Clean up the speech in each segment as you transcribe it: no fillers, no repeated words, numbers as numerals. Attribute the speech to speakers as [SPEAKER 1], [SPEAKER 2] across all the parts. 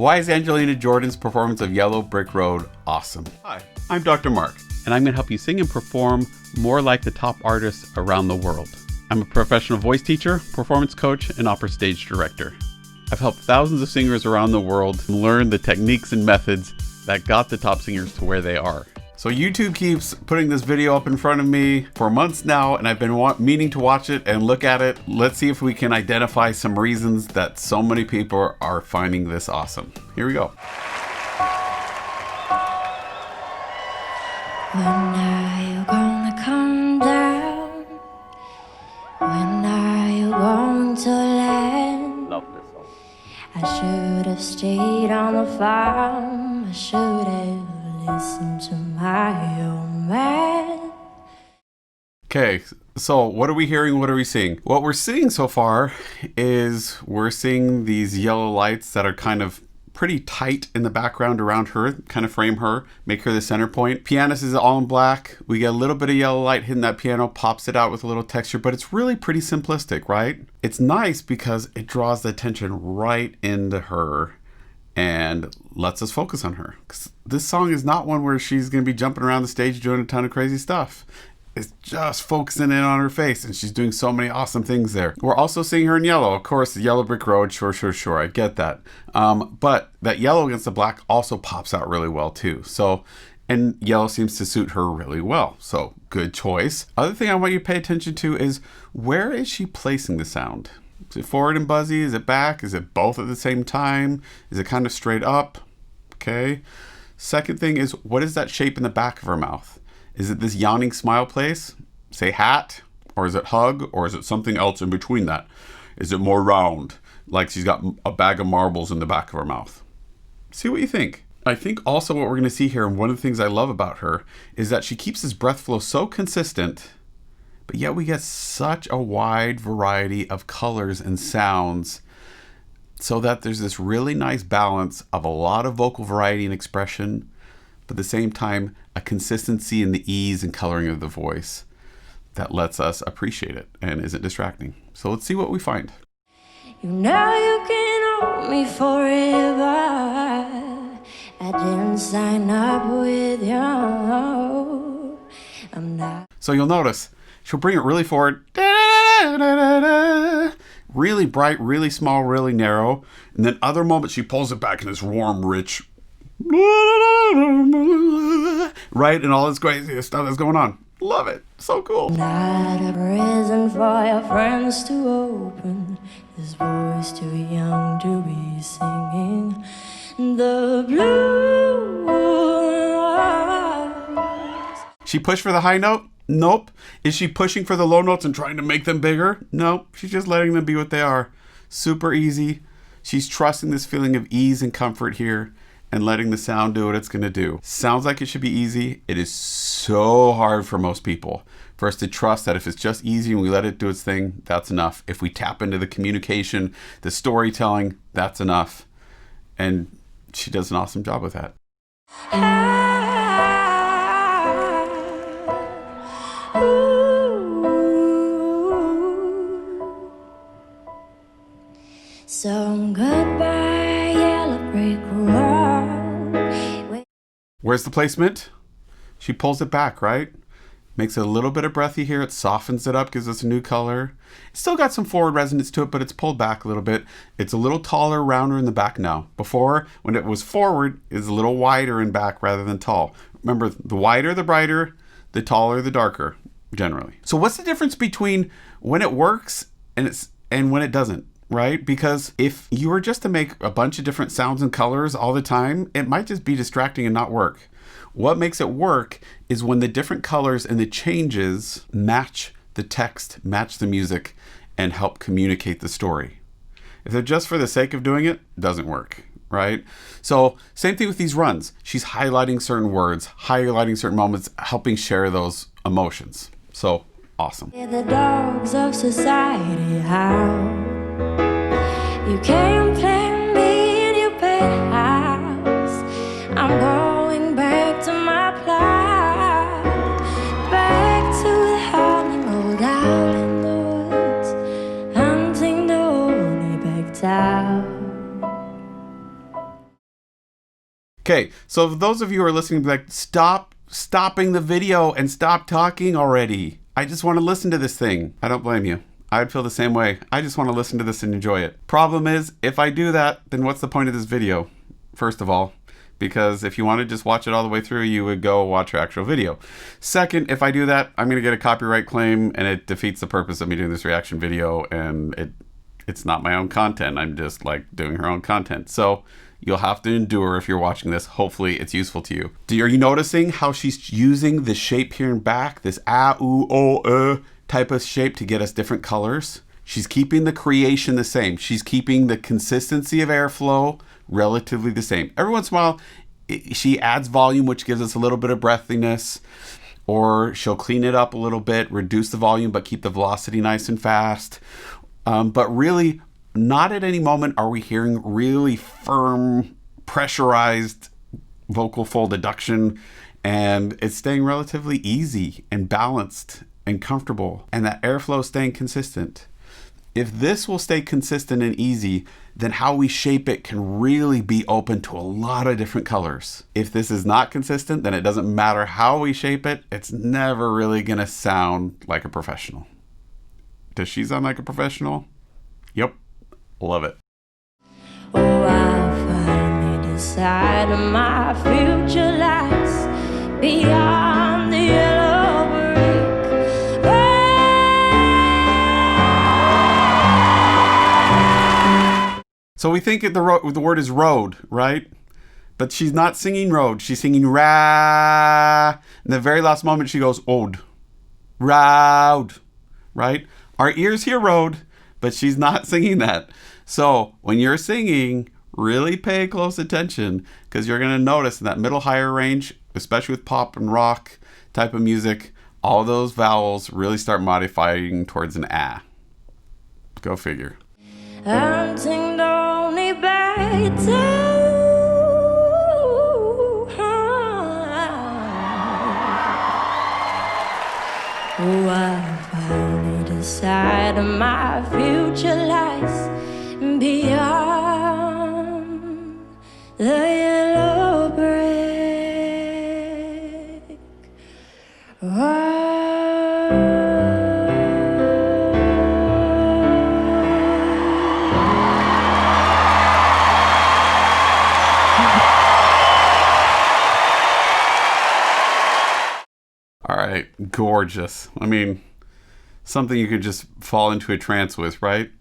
[SPEAKER 1] Why is Angelina Jordan's performance of Yellow Brick Road awesome? Hi, I'm Dr. Mark, and I'm going to help you sing and perform more like the top artists around the world. I'm a professional voice teacher, performance coach, and opera stage director. I've helped thousands of singers around the world learn the techniques and methods that got the top singers to where they are. So YouTube keeps putting this video up in front of me for months now, and I've been meaning to watch it and look at it. Let's see if we can identify some reasons that so many people are finding this awesome. Here we go.
[SPEAKER 2] When are you gonna come down? When are you going to land?
[SPEAKER 1] Love this song.
[SPEAKER 2] I should have stayed on the farm. I should have listened to my old man.
[SPEAKER 1] Okay, so what are we hearing? What are we seeing? What we're seeing so far is we're seeing these yellow lights that are kind of pretty tight in the background around her, kind of frame her, make her the center point. Pianist is all in black. We get a little bit of yellow light hitting that piano, pops it out with a little texture, but it's really pretty simplistic, right? It's nice because it draws the attention right into her and lets us focus on her. 'Cause this song is not one where she's going to be jumping around the stage doing a ton of crazy stuff. It's just focusing in on her face, and she's doing so many awesome things there. We're also seeing her in yellow. Of course, the Yellow Brick Road, sure, I get that. But that yellow against the black also pops out really well too. So, and yellow seems to suit her really well. So, good choice. Other thing I want you to pay attention to is, where is she placing the sound? Is it forward and buzzy? Is it back? Is it both at the same time? Is it kind of straight up? Okay. Second thing is, what is that shape in the back of her mouth? Is it this yawning smile place? Say hat? Or is it hug? Or is it something else in between that? Is it more round? Like she's got a bag of marbles in the back of her mouth? See what you think. I think also what we're going to see here, and one of the things I love about her, is that she keeps this breath flow so consistent, but yet we get such a wide variety of colors and sounds, so that there's this really nice balance of a lot of vocal variety and expression, but at the same time, a consistency in the ease and coloring of the voice that lets us appreciate it and isn't distracting. So let's see what we find.
[SPEAKER 2] You know you can hold me forever. I didn't sign up with you. I'm not.
[SPEAKER 1] So you'll notice she'll bring it really forward, really bright, really small, really narrow, and then other moments she pulls it back in this warm, rich, right, and all this crazy stuff that's going on. Love it. So cool.
[SPEAKER 2] Not a prison for your friends to open. This boy's too young to be singing the blues.
[SPEAKER 1] She pushed for the high note? Nope. Is she pushing for the low notes and trying to make them bigger? Nope. She's just letting them be what they are. Super easy. She's trusting this feeling of ease and comfort here and letting the sound do what it's going to do. Sounds like it should be easy. It is so hard for most people for us to trust that if it's just easy and we let it do its thing, that's enough. If we tap into the communication, the storytelling, that's enough. And she does an awesome job with that.
[SPEAKER 2] So goodbye, yellow brick road.
[SPEAKER 1] Where's the placement? She pulls it back, right? Makes it a little bit of breathy here. It softens it up, gives us a new color. It's still got some forward resonance to it, but it's pulled back a little bit. It's a little taller, rounder in the back now. Before, when it was forward, it's a little wider in back rather than tall. Remember, the wider, the brighter, the taller, the darker, generally. So what's the difference between when it works and when it doesn't? Right? Because if you were just to make a bunch of different sounds and colors all the time, it might just be distracting and not work. What makes it work is when the different colors and the changes match the text, match the music, and help communicate the story. If they're just for the sake of doing it, it doesn't work, right? So same thing with these runs. She's highlighting certain words, highlighting certain moments, helping share those emotions. So awesome.
[SPEAKER 2] The dogs of society howl. You can't play me in your penthouse. I'm going back to my plow, back to the howling old owl in the woods, hunting the honey-baked owl.
[SPEAKER 1] Okay, so those of you who are listening, be like, stopping the video and stop talking already. I just want to listen to this thing. I don't blame you. I'd feel the same way. I just want to listen to this and enjoy it. Problem is, if I do that, then what's the point of this video? First of all, because if you want to just watch it all the way through, you would go watch your actual video. Second, if I do that, I'm going to get a copyright claim and it defeats the purpose of me doing this reaction video, and it's not my own content. I'm just like doing her own content. So you'll have to endure if you're watching this. Hopefully it's useful to you. Are you noticing how she's using the shape here and back, this type of shape to get us different colors? She's keeping the creation the same. She's keeping the consistency of airflow relatively the same. Every once in a while, she adds volume, which gives us a little bit of breathiness, or she'll clean it up a little bit, reduce the volume, but keep the velocity nice and fast. But really, not at any moment are we hearing really firm, pressurized vocal fold adduction, and it's staying relatively easy and balanced and comfortable, and that airflow is staying consistent. If this will stay consistent and easy, then how we shape it can really be open to a lot of different colors. If this is not consistent, then it doesn't matter how we shape it, it's never really gonna sound like a professional. Does she sound like a professional? Yep. Love it.
[SPEAKER 2] Oh, I finally decided my future lies beyond the yellow brick road.
[SPEAKER 1] So we think the word is road, right? But she's not singing road. She's singing ra. In the very last moment, she goes ode. Road, right? Our ears hear road, but she's not singing that. So when you're singing, really pay close attention, because you're going to notice in that middle higher range, especially with pop and rock type of music, all those vowels really start modifying towards an ah. Go figure.
[SPEAKER 2] I'm singing only back to oh, I finally decided my future lies beyond the yellow brick road.
[SPEAKER 1] All right, gorgeous. I mean, something you could just fall into a trance with, right?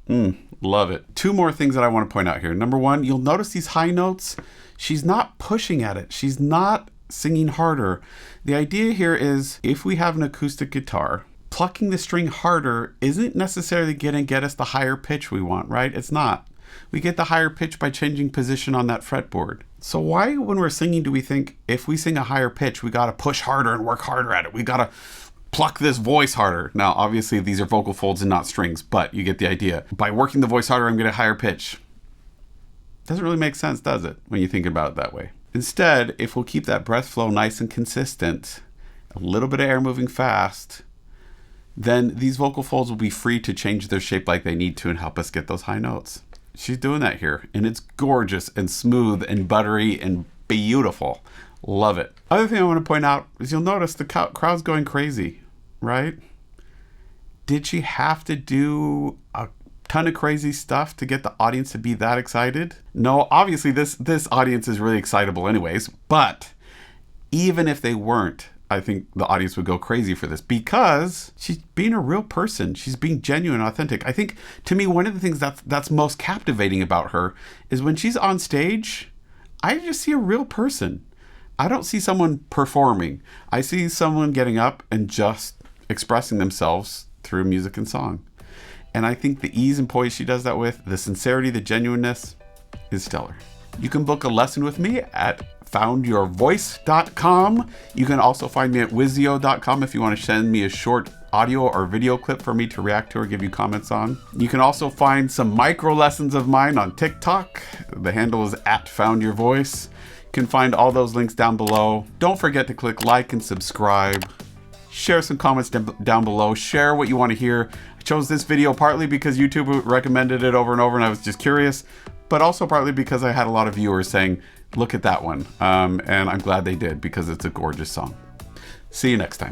[SPEAKER 1] Love it. Two more things that I want to point out here. Number one, you'll notice these high notes. She's not pushing at it. She's not singing harder. The idea here is if we have an acoustic guitar, plucking the string harder isn't necessarily going to get us the higher pitch we want, right? It's not. We get the higher pitch by changing position on that fretboard. So why, when we're singing, do we think if we sing a higher pitch, we got to push harder and work harder at it? We got to pluck this voice harder. Now, obviously, these are vocal folds and not strings, but you get the idea. By working the voice harder, I'm getting a higher pitch. Doesn't really make sense, does it, when you think about it that way? Instead, if we'll keep that breath flow nice and consistent, a little bit of air moving fast, then these vocal folds will be free to change their shape like they need to and help us get those high notes. She's doing that here, and it's gorgeous and smooth and buttery and beautiful. Love it. Other thing I want to point out is you'll notice the crowd's going crazy, right? Did she have to do a ton of crazy stuff to get the audience to be that excited? No, obviously this audience is really excitable anyways, but even if they weren't, I think the audience would go crazy for this because she's being a real person. She's being genuine, authentic. I think, to me, one of the things that's most captivating about her is when she's on stage, I just see a real person. I don't see someone performing. I see someone getting up and just expressing themselves through music and song. And I think the ease and poise she does that with, the sincerity, the genuineness, is stellar. You can book a lesson with me at foundyourvoice.com. You can also find me at wizio.com if you want to send me a short audio or video clip for me to react to or give you comments on. You can also find some micro lessons of mine on TikTok. The handle is at foundyourvoice. You can find all those links down below. Don't forget to click like and subscribe. Share some comments down below. Share what you want to hear. I chose this video partly because YouTube recommended it over and over and I was just curious. but also partly because I had a lot of viewers saying, look at that one. And I'm glad they did, because it's a gorgeous song. See you next time.